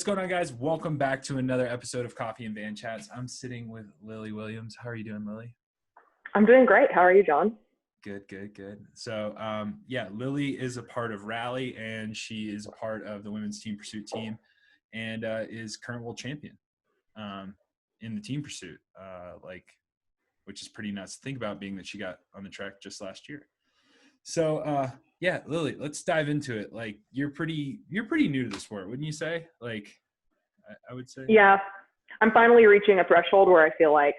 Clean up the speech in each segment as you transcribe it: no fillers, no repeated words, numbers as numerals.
going on, guys? Welcome back to another episode of Coffee and Van Chats. I'm sitting with Lily Williams. How are you doing, Lily? I'm doing great. How are you, John? Good. So, Lily is a part of Rally, and she is a part of the women's team pursuit team, and is current world champion in the team pursuit, which is pretty nuts to think about, being that she got on the track just last year. So, Lily, let's dive into it. Like, you're pretty new to the sport, wouldn't you say? Like, I would say. Yeah, I'm finally reaching a threshold where I feel like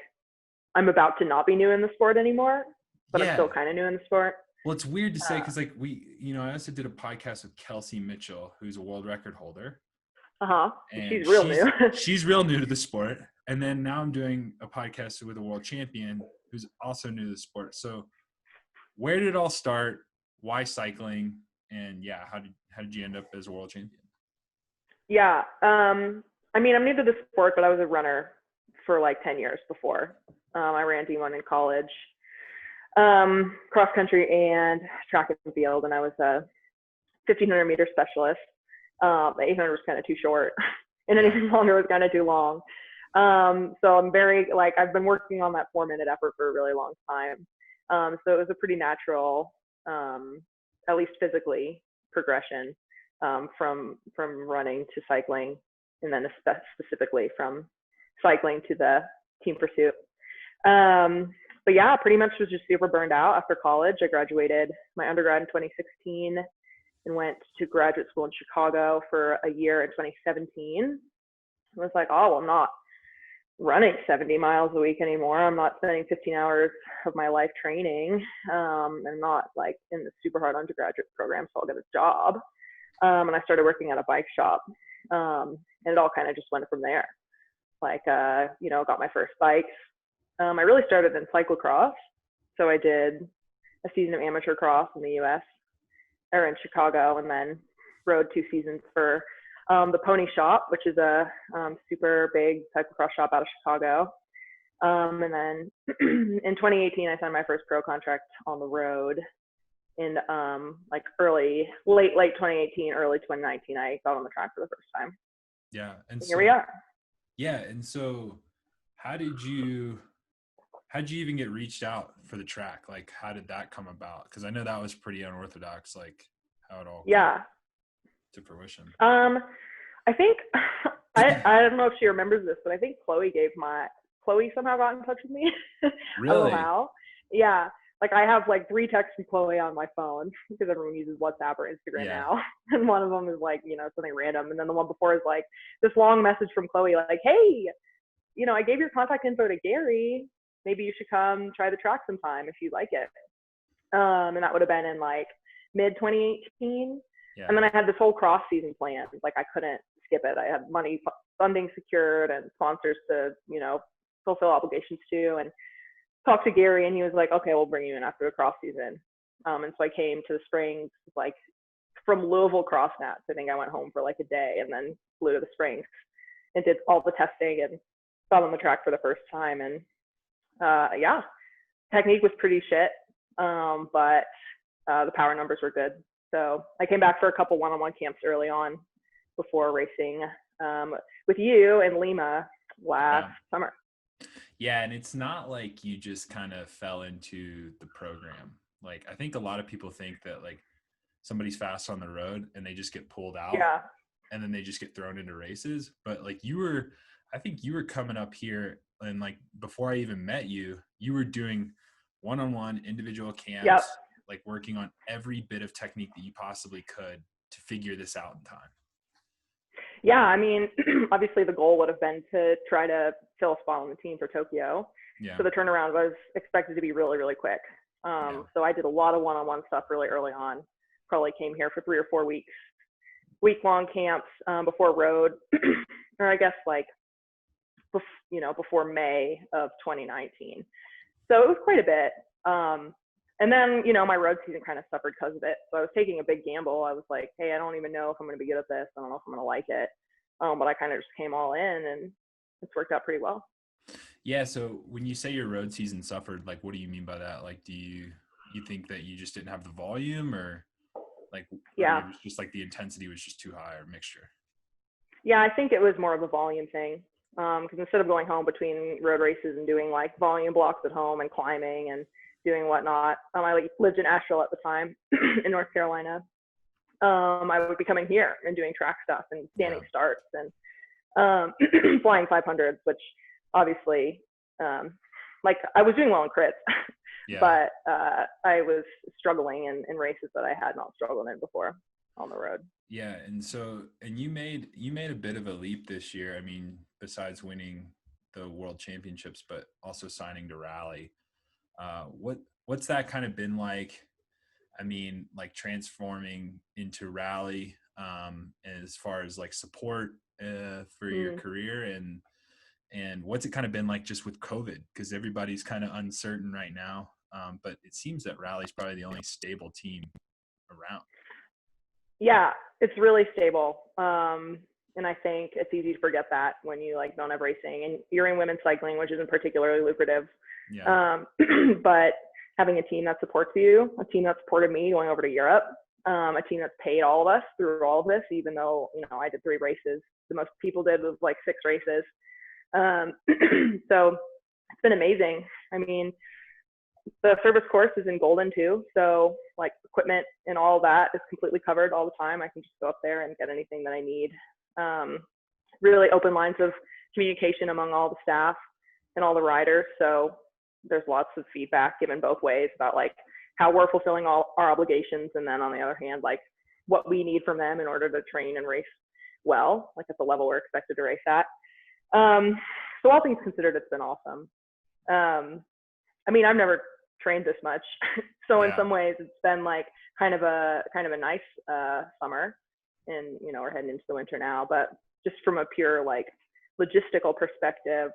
I'm about to not be new in the sport anymore, but I'm still kind of new in the sport. Well, it's weird to say because, I also did a podcast with Kelsey Mitchell, who's a world record holder. She's real new. She's real new to the sport. And then now I'm doing a podcast with a world champion who's also new to the sport. So where did it all start? Why cycling? And how did you end up as a world champion? Yeah. I'm new to the sport, but I was a runner for like 10 years before. I ran D1 in college, cross country and track and field. And I was a 1500 meter specialist. The 800 was kind of too short and anything longer was kind of too long. So I'm very, I've been working on that 4-minute effort for a really long time. So it was a pretty natural, at least physically, progression from running to cycling, and then specifically from cycling to the team pursuit. But yeah, pretty much was just super burned out after college. I graduated my undergrad in 2016 and went to graduate school in Chicago for a year in 2017. I was like, oh, well, I'm not running 70 miles a week anymore. I'm not spending 15 hours of my life training. I'm not like in the super hard undergraduate program, so I'll get a job. And I started working at a bike shop. And it all kind of just went from there. Got my first bikes. I really started in cyclocross. So I did a season of amateur cross in the US or in Chicago, and then rode 2 seasons for the Pony Shop, which is a super big cyclocross shop out of Chicago. And then in 2018, I signed my first pro contract on the road. In late 2018, early 2019, I got on the track for the first time. Yeah, and here we are. Yeah, and so how did you even get reached out for the track? Like, how did that come about? Because I know that was pretty unorthodox, like how it all came to fruition. I think I don't know if she remembers this, but I think Chloe somehow got in touch with me. Really? I don't know how. Yeah. I have 3 texts from Chloe on my phone because everyone uses WhatsApp or Instagram now. And one of them is something random. And then the one before is this long message from Chloe, hey, I gave your contact info to Gary. Maybe you should come try the track sometime if you like it. And that would have been in mid 2018. Yeah. And then I had this whole cross season planned. I couldn't skip it. I had funding secured and sponsors to, fulfill obligations to, and talked to Gary, and he was like, okay, we'll bring you in after the cross season. And so I came to the Springs, from Louisville cross nats. I think I went home for a day and then flew to the Springs and did all the testing and got on the track for the first time. And technique was pretty shit, but the power numbers were good. So I came back for a couple one-on-one camps early on before racing with you in Lima last summer. Yeah, and it's not like you just kind of fell into the program. I think a lot of people think that somebody's fast on the road and they just get pulled out, and then they just get thrown into races. But I think you were coming up here, and before I even met you, you were doing one-on-one individual camps, working on every bit of technique that you possibly could to figure this out in time. Yeah, obviously the goal would have been to try to fill a spot on the team for Tokyo. Yeah. So the turnaround was expected to be really, really quick. So I did a lot of one-on-one stuff really early on. Probably came here for 3 or 4 weeks, week-long camps before road, or I guess before May of 2019. So it was quite a bit. And then, my road season kind of suffered because of it. So I was taking a big gamble. I was like, hey, I don't even know if I'm going to be good at this. I don't know if I'm going to like it. But I kind of just came all in, and it's worked out pretty well. Yeah. So when you say your road season suffered, what do you mean by that? Do you think that you just didn't have the volume, or it was just the intensity was just too high, or mixture? Yeah, I think it was more of a volume thing. Because instead of going home between road races and doing like volume blocks at home and climbing and doing whatnot, I like lived in Asheville at the time in North Carolina. I would be coming here and doing track stuff and standing starts and flying 500s, which obviously, like I was doing well in crits, but I was struggling in races that I had not struggled in before on the road. Yeah, and so you made a bit of a leap this year. I mean, besides winning the World Championships, but also signing to Rally. What's that kind of been like? I mean, like transforming into Rally, as far as like support for your career, and what's it kind of been like just with COVID? Because everybody's kind of uncertain right now, but it seems that Rally's probably the only stable team around. Yeah, it's really stable. And I think it's easy to forget that when you like don't have racing and you're in women's cycling, which isn't particularly lucrative. But having a team that supports you, a team that supported me going over to Europe, a team that's paid all of us through all of this, even though, you know, I did 3 races. The most people did was like 6 races. So it's been amazing. I mean, the service course is in Golden too. So like equipment and all that is completely covered all the time. I can just go up there and get anything that I need. Really open lines of communication among all the staff and all the riders. So there's lots of feedback given both ways about like how we're fulfilling all our obligations. And then on the other hand, like what we need from them in order to train and race well, like at the level we're expected to race at. So all things considered, it's been awesome. I mean, I've never trained this much. So in some ways it's been like kind of a nice summer, and you know, we're heading into the winter now, but just from a pure like logistical perspective,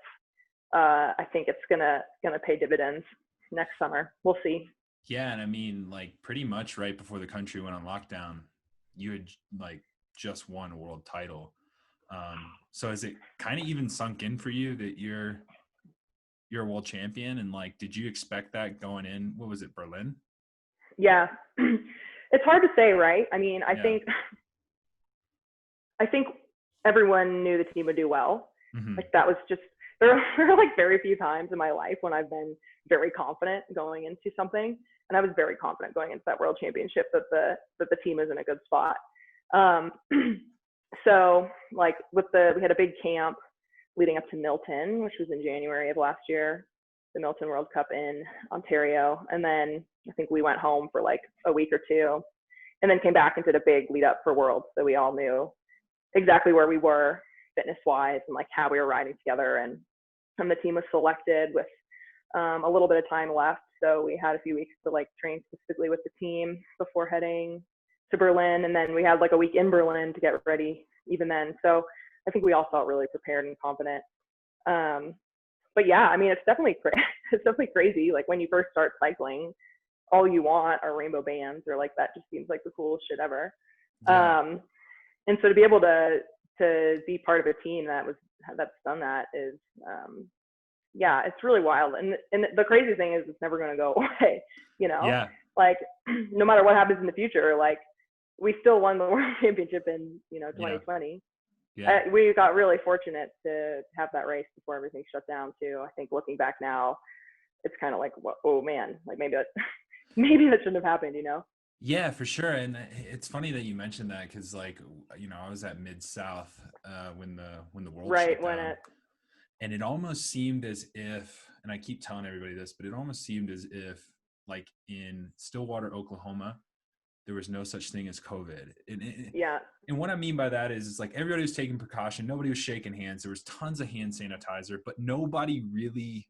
I think it's gonna pay dividends next summer. We'll see. Yeah, and I mean, like pretty much right before the country went on lockdown, you had like just won a world title. So has it kind of even sunk in for you that you're a world champion? And like, did you expect that going in? What was it, Berlin? Yeah, it's hard to say, right? I mean, I think everyone knew the team would do well. Mm-hmm. Like that was just, there are like very few times in my life when I've been very confident going into something. And I was very confident going into that world championship that the team is in a good spot. So like we had a big camp leading up to Milton, which was in January of last year, the Milton World Cup in Ontario. And then I think we went home for like a week or 2 and then came back and did a big lead up for Worlds. So we all knew exactly where we were fitness wise and like how we were riding together. And the team was selected with a little bit of time left. So we had a few weeks to like train specifically with the team before heading to Berlin. And then we had like a week in Berlin to get ready even then. So I think we all felt really prepared and confident. But yeah, I mean, it's definitely crazy. Like when you first start cycling, all you want are rainbow bands, or like that just seems like the coolest shit ever. Yeah. And so to be able to be part of a team that's done that is, yeah, it's really wild. And the crazy thing is it's never going to go away, you know? Yeah. Like no matter what happens in the future, like we still won the world championship in, 2020. Yeah. We got really fortunate to have that race before everything shut down too. I think looking back now, it's kind of like, oh man, like maybe that shouldn't have happened, you know? Yeah, for sure. And it's funny that you mentioned that because like, I was at Mid-South when the world shut down. And it almost seemed as if, and I keep telling everybody this, but it almost seemed as if like in Stillwater, Oklahoma, there was no such thing as COVID. And what I mean by that is like everybody was taking precaution. Nobody was shaking hands. There was tons of hand sanitizer, but nobody really,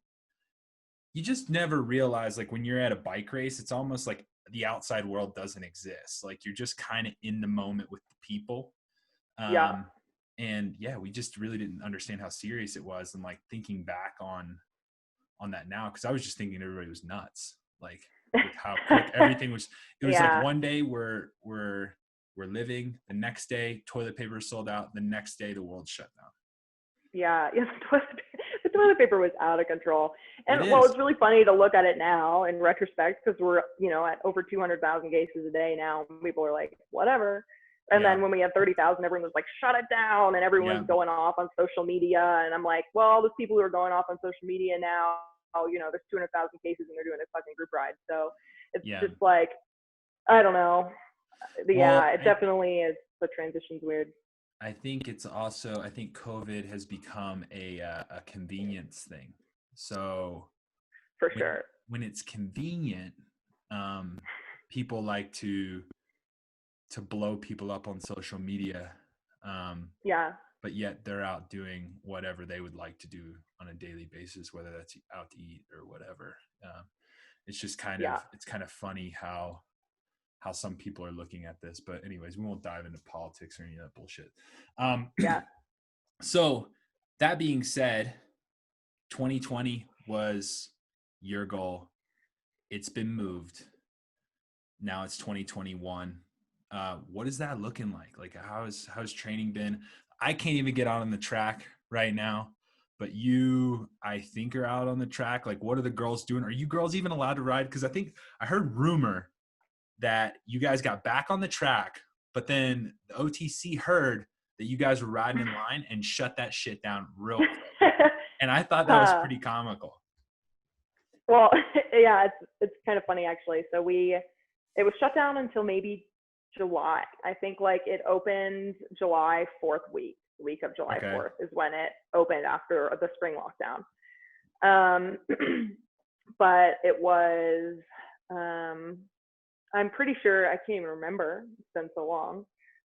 you just never realize like when you're at a bike race, it's almost like the outside world doesn't exist. Like you're just kind of in the moment with the people. And yeah, we just really didn't understand how serious it was. And like thinking back on that now, because I was just thinking everybody was nuts. Like with how quick everything was. It was like one day we're living, the next day toilet paper is sold out, the next day the world shut down. Yeah, the toilet paper was out of control. And it's really funny to look at it now in retrospect because we're at over 200,000 cases a day now. People are like, whatever. And then when we had 30,000, everyone was like, shut it down. And everyone's going off on social media. And I'm like, well, there's people who are going off on social media now. You know, there's 200,000 cases and they're doing a fucking group ride. So it's just like, I don't know. It definitely is. The transition's weird. I think it's also, I think COVID has become a convenience thing. So for sure, when it's convenient, people like to blow people up on social media. But yet they're out doing whatever they would like to do on a daily basis, whether that's out to eat or whatever. It's just kind of, it's kind of funny how some people are looking at this, but anyways, we won't dive into politics or any of that bullshit. So that being said, 2020 was your goal. It's been moved. Now it's 2021. What is that looking like? Like how's training been? I can't even get out on the track right now, but you, I think, are out on the track. Like, what are the girls doing? Are you girls even allowed to ride? Because I think I heard rumor that you guys got back on the track, but then the OTC heard that you guys were riding in line and shut that shit down real quick. And I thought that was pretty comical. Well, yeah, it's kind of funny actually. So it was shut down until maybe July. I think like it opened July 4th week of July 4th is when it opened after the spring lockdown. But it was, I'm pretty sure, I can't even remember, it's been so long.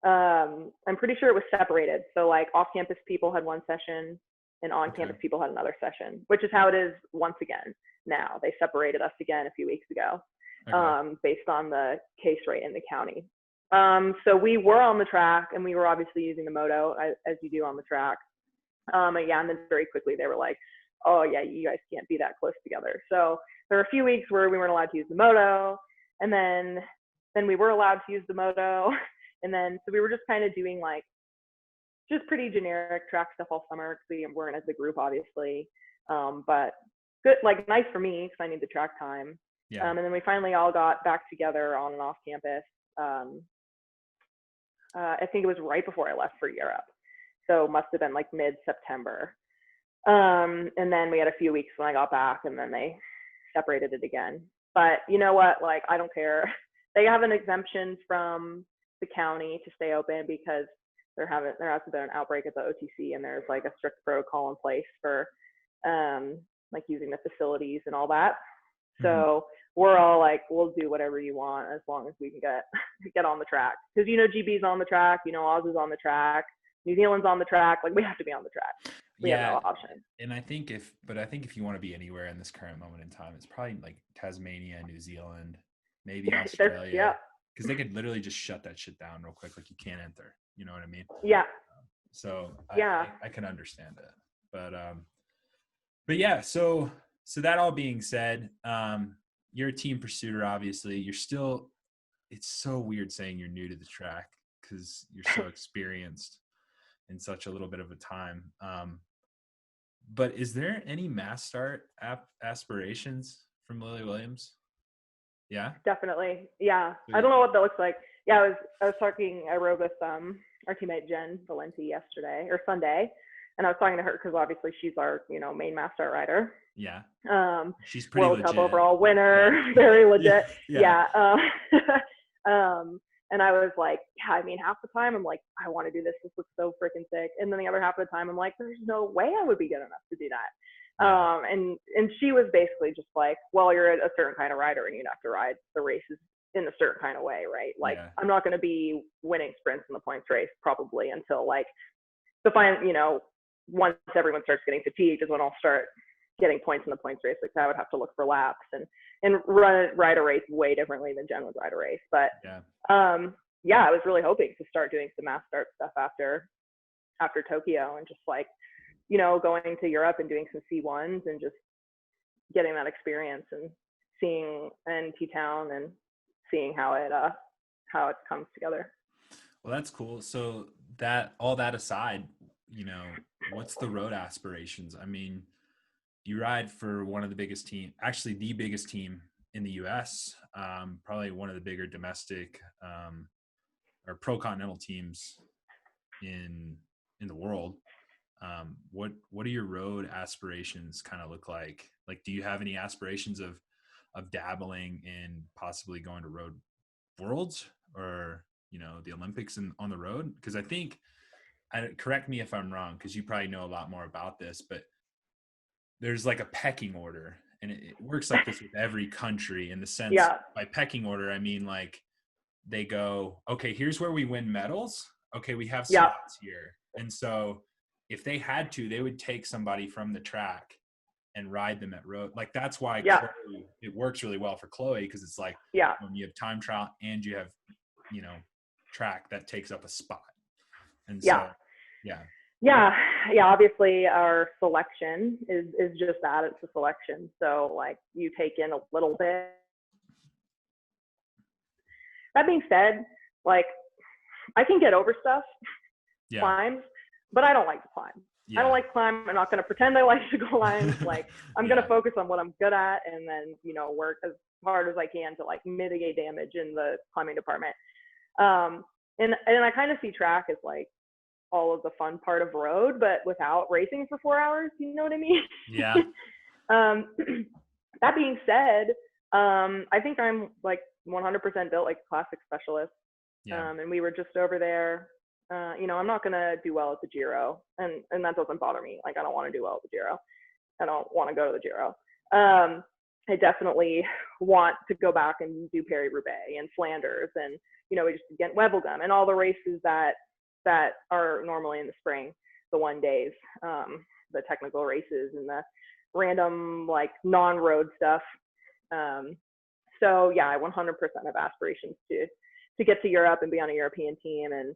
I'm pretty sure it was separated. So like off-campus people had one session and on-campus people had another session, which is how it is once again now. They separated us again a few weeks ago, based on the case rate in the county. So we were on the track and we were obviously using the moto as you do on the track. And then very quickly they were like, oh yeah, you guys can't be that close together. So there were a few weeks where we weren't allowed to use the moto, and then we were allowed to use the moto. And then, so we were just kind of doing like, just pretty generic track stuff all summer because we weren't as a group, obviously. But good, like nice for me because I need the track time. And then we finally all got back together on and off campus. I think it was right before I left for Europe. So must have been like mid-September. And then we had a few weeks when I got back and then they separated it again. But you know what, like, I don't care. They have an exemption from the county to stay open because there has been an outbreak at the OTC and there's like a strict protocol in place for like using the facilities and all that. So we're all like, we'll do whatever you want as long as we can get on the track. Because, you know, GB's on the track, you know, Oz is on the track, New Zealand's on the track. Like, we have to be on the track. We have no option. And I think if you want to be anywhere in this current moment in time, it's probably like Tasmania, New Zealand, maybe Australia. Because they could literally just shut that shit down real quick. Like, you can't enter. You know what I mean? Yeah. I can understand it. But yeah, so that all being said, you're a team pursuer, obviously. You're still, it's so weird saying you're new to the track because you're so experienced in such a little bit of a time. But is there any mass start aspirations from Lily Williams? Yeah, definitely. Yeah. I don't know what that looks like. Yeah. I rode with our teammate Jen Valenti Sunday. And I was talking to her because obviously she's our, you know, main mass start rider. Yeah. She's pretty World legit. Cup overall winner. Yeah. Very legit. Yeah. And I was like, yeah, I mean, half the time I'm like, I want to do this. This looks so freaking sick. And then the other half of the time I'm like, there's no way I would be good enough to do that. Yeah. And she was basically just like, well, you're a certain kind of rider and you'd have to ride the races in a certain kind of way, right? Like, I'm not going to be winning sprints in the points race probably until like the final, you know, once everyone starts getting fatigued is when I'll start getting points in the points race. Like, I would have to look for laps and ride a race way differently than Jen would ride a race. But I was really hoping to start doing some mass start stuff after Tokyo and just like, you know, going to Europe and doing some C1s and just getting that experience and seeing T-Town and seeing how it comes together. Well, that's cool. So that, all that aside, you know, what's the road aspirations? I mean, you ride for one of the biggest team, actually the biggest team in the US, probably one of the bigger domestic or pro continental teams in the world. What do your road aspirations kind of look like? Like, do you have any aspirations of dabbling in possibly going to road worlds or, the Olympics on the road? Because I think, correct me if I'm wrong, because you probably know a lot more about this, but there's like a pecking order, and it works like this with every country in the sense by pecking order, I mean, like, they go, okay, here's where we win medals. Okay, we have slots here. And so if they had to, they would take somebody from the track and ride them at road. Like, that's why Chloe, it works really well for Chloe, because it's like, when you have time trial and you have, track, that takes up a spot. And so, obviously our selection is just that, it's a selection. So like, you take in a little bit. That being said, like, I can get over stuff, climbs, but I don't like to climb. I don't like to climb. I'm not going to pretend I like to climb. Like, I'm going to focus on what I'm good at, and then, work as hard as I can to like mitigate damage in the climbing department. And I kind of see track as like all of the fun part of road, but without racing for 4 hours. You know what I mean? Yeah. That being said, I think I'm like 100% built like a classic specialist. And we were just over there. I'm not going to do well at the Giro, and that doesn't bother me. Like, I don't want to do well at the Giro. I don't want to go to the Giro. I definitely want to go back and do Paris-Roubaix and Flanders, and, we just get Wevelgem and all the races that are normally in the spring, the 1 days, the technical races and the random, like, non-road stuff. So yeah, I 100% have aspirations to get to Europe and be on a European team and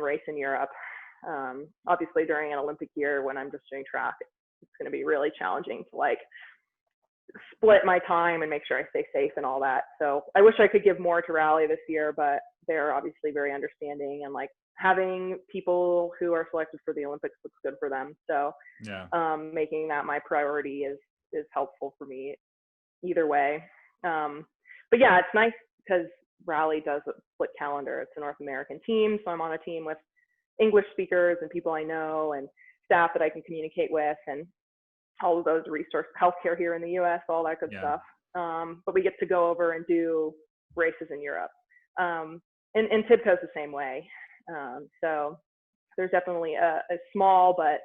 race in Europe. Obviously during an Olympic year when I'm just doing track, it's going to be really challenging to like split my time and make sure I stay safe and all that. So I wish I could give more to Rally this year, but they're obviously very understanding, and like having people who are selected for the Olympics looks good for them. So making that my priority is helpful for me either way. But yeah, it's nice because Rally does a split calendar. It's a North American team, so I'm on a team with English speakers and people I know and staff that I can communicate with, and all of those resources, healthcare here in the US, all that good stuff. But we get to go over and do races in Europe. And TIBCO's the same way. So there's definitely a small but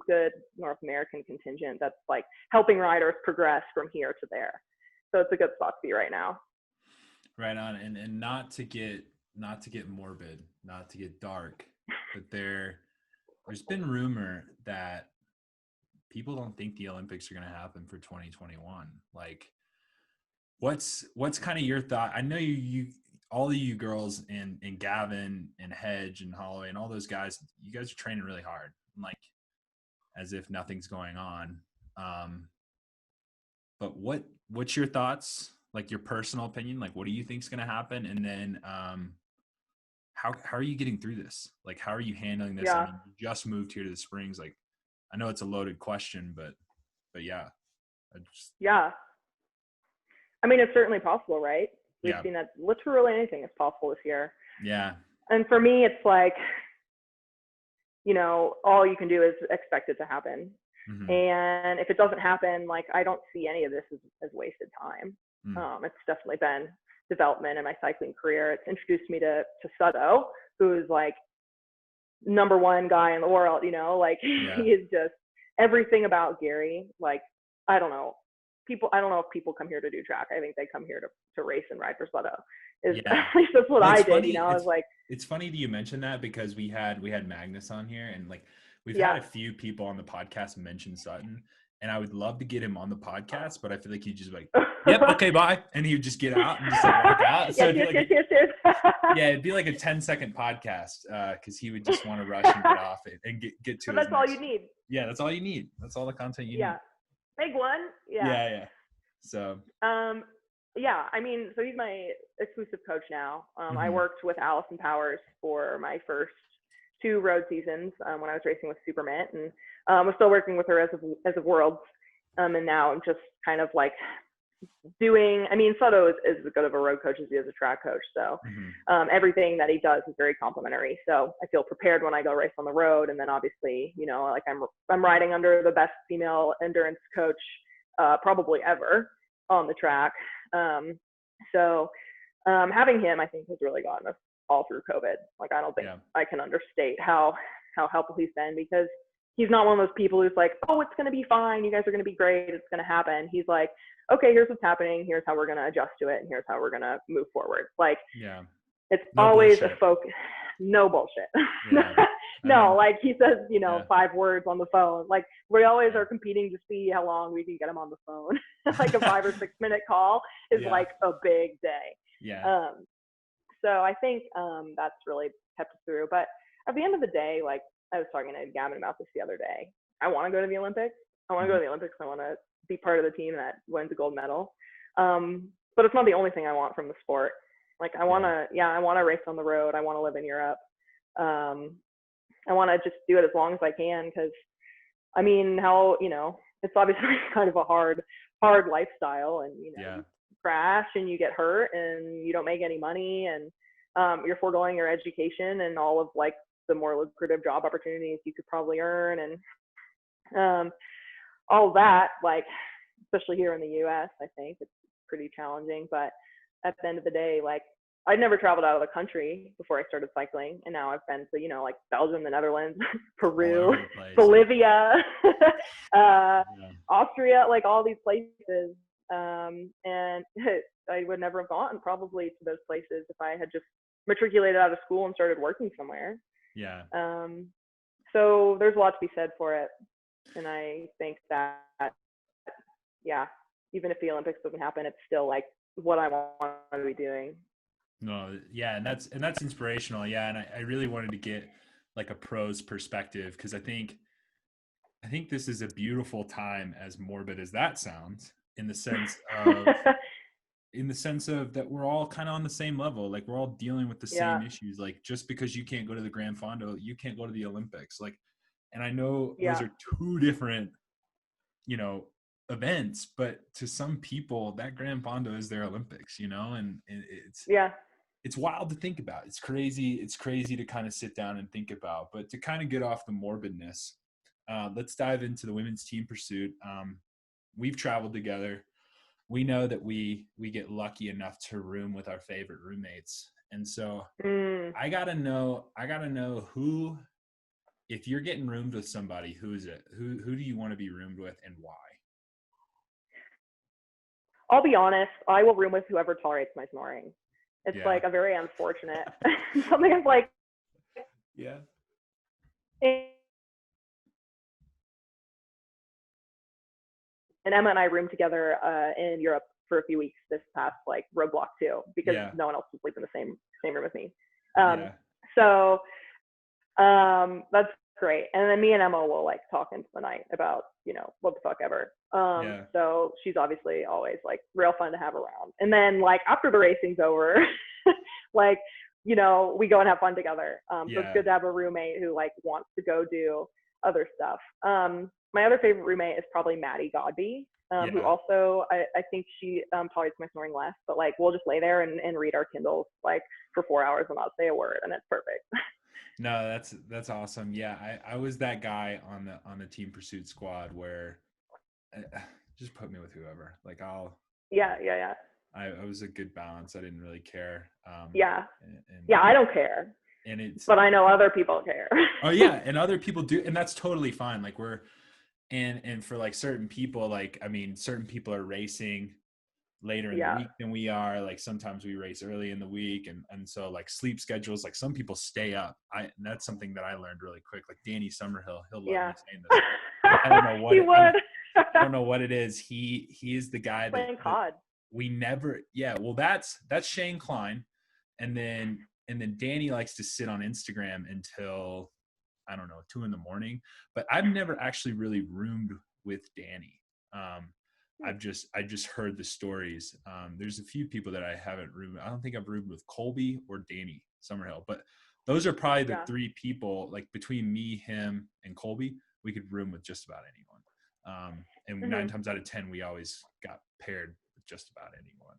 good North American contingent that's like helping riders progress from here to there. So it's a good spot to be right now. Right on. And not to get morbid, not to get dark, but there's been rumor that people don't think the Olympics are going to happen for 2021. Like, what's kind of your thought? I know you all of you girls and Gavin and Hedge and Holloway and all those guys, you guys are training really hard, like as if nothing's going on. But what's your thoughts? Like, your personal opinion, like, what do you think is going to happen? And then, how are you getting through this? Like, how are you handling this? I mean, you just moved here to the Springs. Like, I know it's a loaded question, but yeah. I mean, it's certainly possible, right? We've seen that literally anything is possible this year. Yeah. And for me, it's like, all you can do is expect it to happen. Mm-hmm. And if it doesn't happen, like, I don't see any of this as wasted time. It's definitely been development in my cycling career. It's introduced me to Sutto, who's like #1 guy in the world, he is just everything about Gary. Like, I don't know if people come here to do track. I think they come here to race and ride for Sutto. At least that's what I did. Funny. I was like, it's funny that you mentioned that, because we had Magnus on here, and like we've had a few people on the podcast mention Sutton, and I would love to get him on the podcast, but I feel like he'd just like, yep, okay, bye, and he would just get out and just like walk out. So it'd be like a 10-second podcast, because he would just want to rush and get off it and get to. But that's all you need. Yeah, that's all you need. That's all the content you need. Yeah, big one. Yeah. So. I mean, so he's my exclusive coach now. I worked with Allison Powers for my first 2 road seasons when I was racing with Supermint, and was still working with her as of Worlds. And now I'm just kind of like I mean, Soto is as good of a road coach as he is a track coach. So everything that he does is very complimentary. So I feel prepared when I go race on the road. And then obviously, you know, like I'm riding under the best female endurance coach probably ever on the track. So having him, I think, has really gotten us all through COVID. Like, I don't think I can understate how helpful he's been, because he's not one of those people who's like, oh, it's going to be fine. You guys are going to be great. It's going to happen. He's like, okay, here's what's happening. Here's how we're going to adjust to it. And here's how we're going to move forward. Like, it's no always bullshit. A focus. No bullshit. Yeah. No, like he says, you know, 5 words on the phone. Like, we always are competing to see how long we can get him on the phone. Like a 5 or 6 minute call is like a big day. Yeah. So I think that's really kept us through. But at the end of the day, like, I was talking to Gavin about this the other day. I want to go to the Olympics. I want to go to the Olympics. I want to be part of the team that wins a gold medal. But it's not the only thing I want from the sport. Like, I want to race on the road. I want to live in Europe. I want to just do it as long as I can, because, I mean, it's obviously kind of a hard lifestyle, and, you know, you crash and you get hurt and you don't make any money, and you're foregoing your education and all of, like, the more lucrative job opportunities you could probably earn, and all of that, like, especially here in the US, I think it's pretty challenging. But at the end of the day, like, I'd never traveled out of the country before I started cycling, and now I've been to, you know, like, Belgium, the Netherlands, Peru, Bolivia, Austria, like, all these places, and I would never have gone probably to those places if I had just matriculated out of school and started working somewhere. So there's a lot to be said for it, and I think that even if the Olympics doesn't happen, it's still, like, what I want to be doing. No, and that's inspirational. And I really wanted to get, like, a pro's perspective, because I think this is a beautiful time, as morbid as that sounds, in the sense of that we're all kind of on the same level. Like, we're all dealing with the same issues. Like, just because you can't go to the Grand Fondo, you can't go to the Olympics. Like, and I know those are 2 different, you know, events, but to some people that Grand Fondo is their Olympics, you know, and it's wild to think about. It's crazy to kind of sit down and think about. But to kind of get off the morbidness, let's dive into the women's team pursuit. We've traveled together. We know that we get lucky enough to room with our favorite roommates. And so I gotta know who, if you're getting roomed with somebody, who is it? Who do you want to be roomed with, and why? I'll be honest, I will room with whoever tolerates my snoring. It's like a very unfortunate something. Is like, and Emma and I roomed together in Europe for a few weeks this past, like, roadblock too, because no one else would sleep in the same room with me. So that's great. And then me and Emma will, like, talk into the night about, you know, what the fuck ever. So she's obviously always, like, real fun to have around. And then, like, after the racing's over, like, you know, we go and have fun together. So it's good to have a roommate who, like, wants to go do other stuff. My other favorite roommate is probably Maddie Godby, who also, I think she tolerates my snoring less, but, like, we'll just lay there and read our Kindles, like, for 4 hours and not say a word, and it's perfect. No, that's awesome. I was that guy on the team pursuit squad where just put me with whoever. Like, I'll I was a good balance. I didn't really care. I don't care. But I know other people care. Oh yeah, and other people do, and that's totally fine. Like, we're and for, like, certain people, like, I mean, certain people are racing later in the week than we are. Like, sometimes we race early in the week, and so, like, sleep schedules, like, some people stay up. And that's something that I learned really quick. Like, Danny Summerhill, he'll love me saying this. I don't know what I don't know what it is. He is the guy that we never well, that's Shane Klein, and then Danny likes to sit on Instagram until, I don't know, 2 a.m. But I've never actually really roomed with Danny. I just heard the stories. There's a few people that I haven't roomed. I don't think I've roomed with Colby or Danny Summerhill, but those are probably the 3 people, like, between me, him, and Colby, we could room with just about anyone. And 9 times out of 10, we always got paired with just about anyone.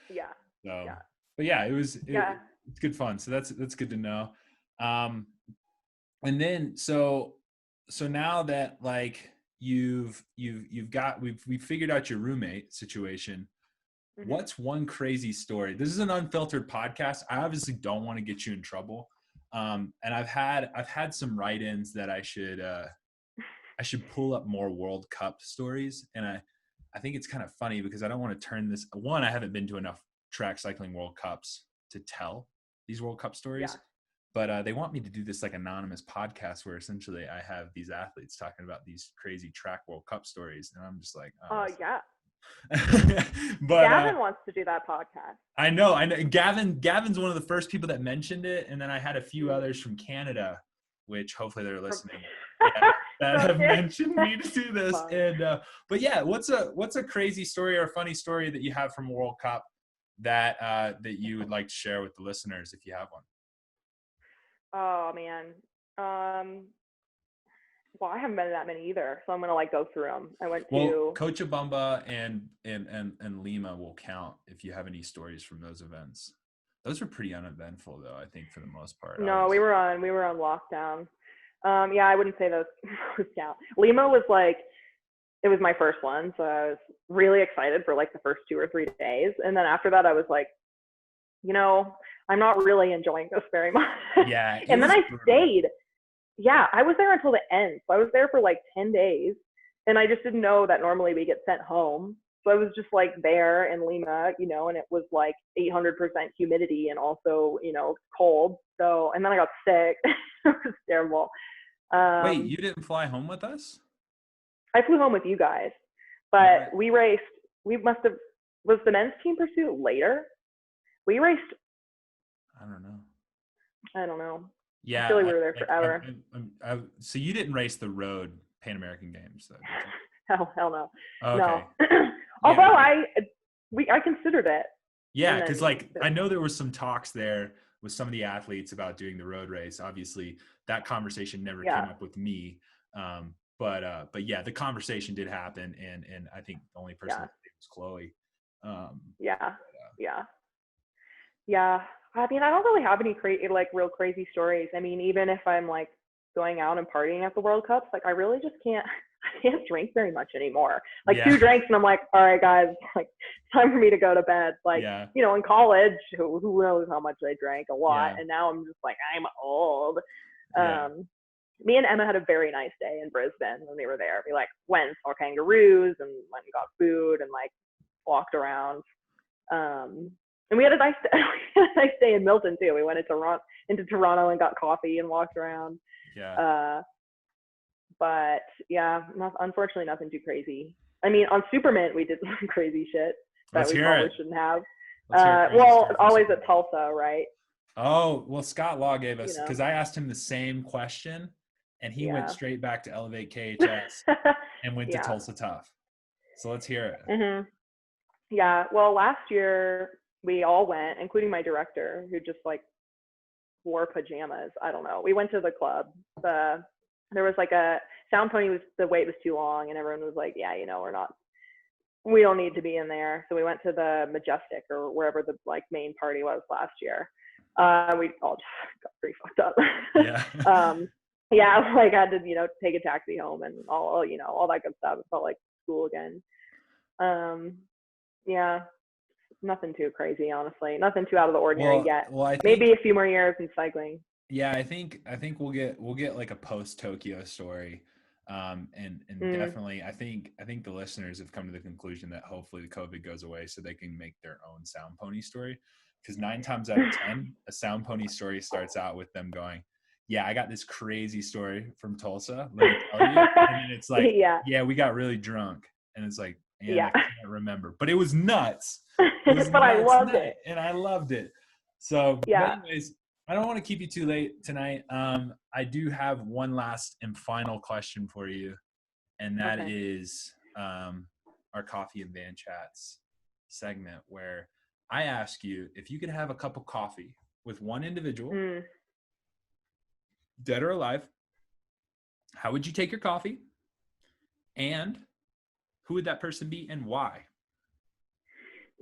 Yeah. So, Yeah. but yeah, it's good fun. So that's good to know. And then, so now that like we've figured out your roommate situation. Mm-hmm. What's one crazy story? This is an unfiltered podcast. I obviously don't want to get you in trouble. And I've had some write-ins that I should pull up more World Cup stories. And I think it's kind of funny because I don't want to turn this, I haven't been to enough track cycling World Cups to tell these World Cup stories. Yeah. But they want me to do this like anonymous podcast where essentially I have these athletes talking about these crazy track World Cup stories. And I'm just like, yeah. But Gavin wants to do that podcast. I know. Gavin's one of the first people that mentioned it. And then I had a few others from Canada, which hopefully they're listening. That have mentioned me to do this. Fun. And but yeah, what's a crazy story or a funny story that you have from World Cup that you would like to share with the listeners if you have one? Oh man. Well, I haven't been to that many either, so I'm gonna like go through them. I went to Cochabamba and Lima will count if you have any stories from those events. Those were pretty uneventful though, I think, for the most part. No, we were on lockdown. Yeah, I wouldn't say those count. Lima was like, it was my first one, so I was really excited for like the first 2 or 3 days, and then after that I was like, I'm not really enjoying this very much. Yeah. And then I stayed. Yeah, I was there until the end. So I was there for like 10 days, and I just didn't know that normally we get sent home. So I was just like there in Lima, and it was like 800% humidity and also, cold. So, and then I got sick. It was terrible. Wait, you didn't fly home with us? I flew home with you guys, but we raced. Was the men's team pursuit later? We raced. I don't know. Yeah, I feel like we were there forever. So you didn't race the road Pan American Games, though, did you? Hell no. Okay. No. Although I considered it. Yeah, because like I know there was some talks there with some of the athletes about doing the road race. Obviously, that conversation never came up with me. But yeah, the conversation did happen, and I think the only person that did was Chloe. Yeah. I mean, I don't really have any real crazy stories. I mean, even if I'm like going out and partying at the World Cups, like I really just can't drink very much anymore. Like 2 drinks and I'm like, all right, guys, like time for me to go to bed. Like, in college, who knows how much I drank? A lot. Yeah. And now I'm just like, I'm old. Me and Emma had a very nice day in Brisbane when we were there. We like went and saw kangaroos and went and got food and like walked around. And we had a nice day in Milton too. We went into Toronto and got coffee and walked around. Yeah. But yeah, unfortunately nothing too crazy. I mean, on Supermint we did some crazy shit that we probably shouldn't have. Well, always at Tulsa, right? Oh, well, Scott Law gave us, because I asked him the same question and he went straight back to Elevate KHS and went to Tulsa Tough. So let's hear it. Mm-hmm. Yeah. Well, last year we all went, including my director, who just like wore pajamas. I don't know. We went to the club. There was like a sound pony, the wait was too long, and everyone was like, yeah, we don't need to be in there. So we went to the Majestic or wherever the like main party was last year. We all just got pretty fucked up. Yeah. Like I had to, take a taxi home and all that good stuff. It felt like school again. Yeah. Nothing too crazy, honestly. Nothing too out of the ordinary yet. Well, I think, maybe a few more years in cycling. Yeah, I think we'll get like a post Tokyo story, and definitely I think the listeners have come to the conclusion that hopefully the COVID goes away so they can make their own sound pony story. Because 9 times out of 10, a sound pony story starts out with them going, "Yeah, I got this crazy story from Tulsa. Let me tell you," and then it's like, "Yeah, we got really drunk," and it's like, "And I can't remember, but it was nuts." But I loved it, and I loved it. So, anyways, I don't want to keep you too late tonight. I do have one last and final question for you, and that is our Coffee and Van Chats segment, where I ask you if you could have a cup of coffee with one individual, dead or alive, how would you take your coffee, and who would that person be and why?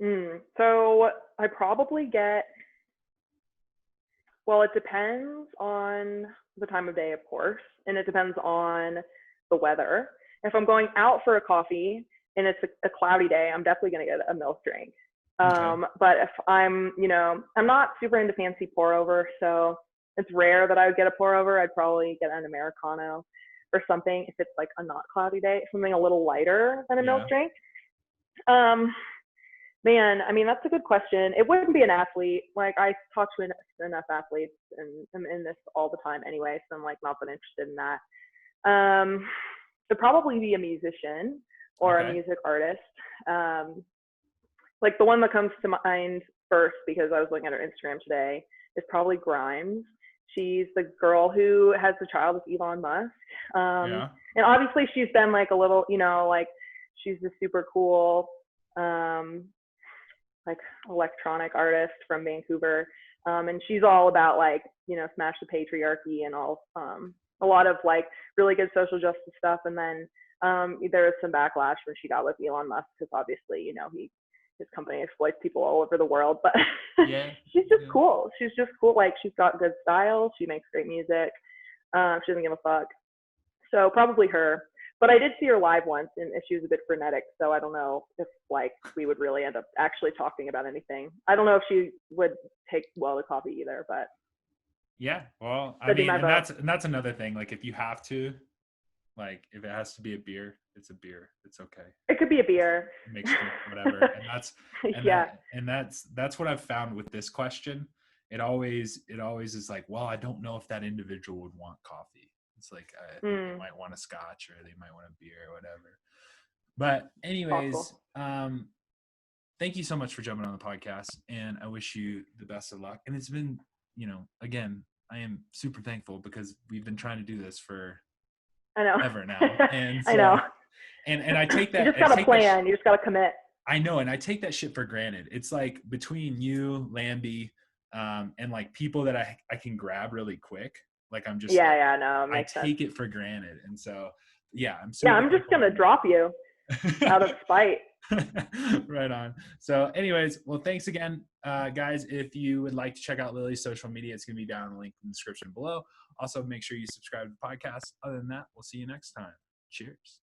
So I probably get, well, it depends on the time of day, of course, and it depends on the weather. If I'm going out for a coffee and it's a cloudy day, I'm definitely going to get a milk drink. Okay. But if I'm, I'm not super into fancy pour over, so it's rare that I would get a pour over. I'd probably get an Americano or something if it's like a not cloudy day, something a little lighter than a milk drink. Man, I mean, that's a good question. It wouldn't be an athlete. Like, I talk to enough athletes and I'm in this all the time anyway, so I'm like not that interested in that. It'd probably be a musician or a music artist. Like the one that comes to mind first, because I was looking at her Instagram today, is probably Grimes. She's the girl who has a child with Elon Musk. And obviously she's been like a little, like she's a super cool, like electronic artist from Vancouver. And she's all about like, smash the patriarchy and all, a lot of like really good social justice stuff. And then there was some backlash when she got with Elon Musk, because obviously, his company exploits people all over the world, but she's just cool. She's just cool. Like, she's got good style. She makes great music. She doesn't give a fuck. So probably her. But I did see her live once, and she was a bit frenetic. So I don't know if like we would really end up actually talking about anything. I don't know if she would take well to coffee either, but well, I mean, and that's another thing. Like, if you have to, like, if it has to be a beer, it's a beer. It's okay. It could be a beer. Mixed with whatever. And that's what I've found with this question. It always is like, well, I don't know if that individual would want coffee. It's like, I think they might want a scotch or they might want a beer or whatever. But anyways, thank you so much for jumping on the podcast, and I wish you the best of luck. And it's been, again, I am super thankful because we've been trying to do this for ever now. And so, I know. And I take that. You just got to plan. You just got to commit. I know. And I take that shit for granted. It's like between you, Lambie, and like people that I can grab really quick. Like, I'm just, no, I take it for granted. And so, I'm just going to drop you out of spite. Right on. So anyways, well, thanks again, guys. If you would like to check out Lily's social media, it's going to be down in the link in the description below. Also, make sure you subscribe to the podcast. Other than that, we'll see you next time. Cheers.